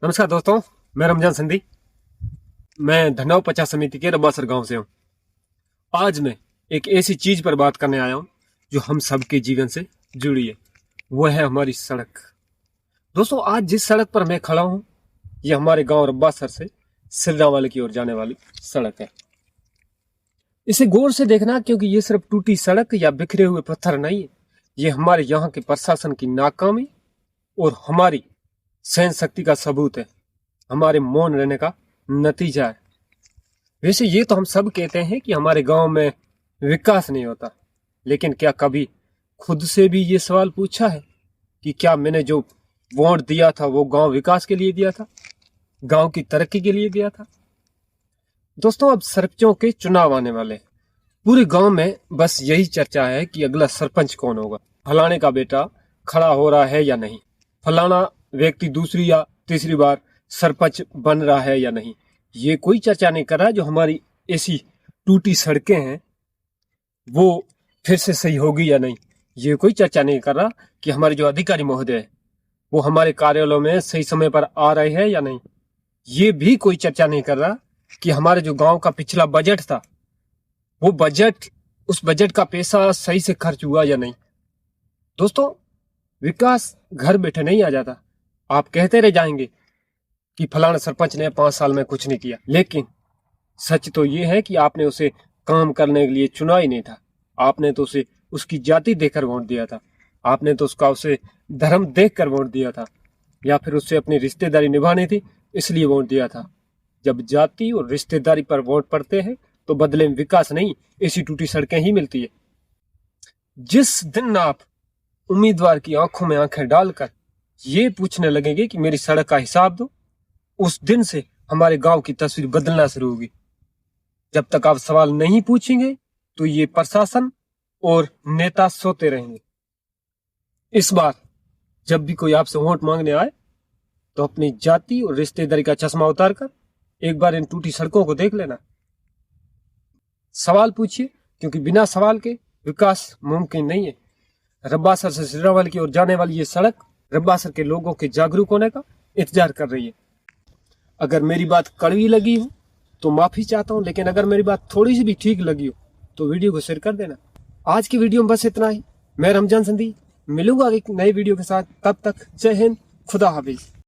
नमस्कार दोस्तों, मैं रमजान संधी। मैं धन्नव पंचायत समिति के रब्बासर गांव से हूं। आज मैं एक ऐसी चीज पर बात करने आया हूं जो हम सबके जीवन से जुड़ी है। वो है हमारी सड़क। दोस्तों, आज जिस सड़क पर मैं खड़ा हूं ये हमारे गांव रब्बासर से सिल्लावाले की ओर जाने वाली सड़क है। इसे गौर से देखना, क्योंकि ये सिर्फ टूटी सड़क या बिखरे हुए पत्थर नहीं है। ये हमारे यहाँ के प्रशासन की नाकामी और हमारी सहन शक्ति का सबूत है, हमारे मौन रहने का नतीजा है। वैसे ये तो हम सब कहते हैं कि हमारे गांव में विकास नहीं होता, लेकिन क्या कभी खुद से भी ये सवाल पूछा है कि क्या मैंने जो वोट दिया था वो गांव विकास के लिए दिया था, गांव की तरक्की के लिए दिया था? दोस्तों, अब सरपंचों के चुनाव आने वाले हैं। पूरे गांव में बस यही चर्चा है कि अगला सरपंच कौन होगा, फलाने का बेटा खड़ा हो रहा है या नहीं, फलाना व्यक्ति दूसरी या तीसरी बार सरपंच बन रहा है या नहीं। ये कोई चर्चा नहीं कर रहा जो हमारी ऐसी टूटी सड़कें हैं वो फिर से सही होगी या नहीं। ये कोई चर्चा नहीं कर रहा कि हमारे जो अधिकारी महोदय है वो हमारे कार्यालयों में सही समय पर आ रहे हैं या नहीं। ये भी कोई चर्चा नहीं कर रहा कि हमारे जो गांव का पिछला बजट था वो बजट, उस बजट का पैसा सही से खर्च हुआ या नहीं। दोस्तों, विकास घर बैठे नहीं आ जाता। आप कहते रह जाएंगे कि फलाना सरपंच ने 5 साल में कुछ नहीं किया, लेकिन सच तो ये है कि आपने उसे काम करने के लिए चुना ही नहीं था। आपने तो उसे उसकी जाति देखकर वोट दिया था, आपने तो उसे धर्म देखकर वोट दिया था, या फिर उससे अपनी रिश्तेदारी निभानी थी इसलिए वोट दिया था। जब जाति और रिश्तेदारी पर वोट पड़ते हैं तो बदले में विकास नहीं, ऐसी टूटी सड़कें ही मिलती है। जिस दिन आप उम्मीदवार की आंखों में आंखें डालकर ये पूछने लगेंगे कि मेरी सड़क का हिसाब दो, उस दिन से हमारे गांव की तस्वीर बदलना शुरू होगी। जब तक आप सवाल नहीं पूछेंगे तो ये प्रशासन और नेता सोते रहेंगे। इस बार जब भी कोई आपसे वोट मांगने आए तो अपनी जाति और रिश्तेदारी का चश्मा उतारकर एक बार इन टूटी सड़कों को देख लेना। सवाल पूछिए, क्योंकि बिना सवाल के विकास मुमकिन नहीं है। रब्बासर से सिल्लावाले की ओर जाने वाली ये सड़क रब्बासर के लोगों के जागरूक होने का इंतजार कर रही है। अगर मेरी बात कड़वी लगी हो तो माफी चाहता हूं, लेकिन अगर मेरी बात थोड़ी सी भी ठीक लगी हो तो वीडियो को शेयर कर देना। आज की वीडियो में बस इतना ही। मैं रमजान संधी मिलूंगा एक नए वीडियो के साथ। तब तक जय हिंद, खुदा हाफिज।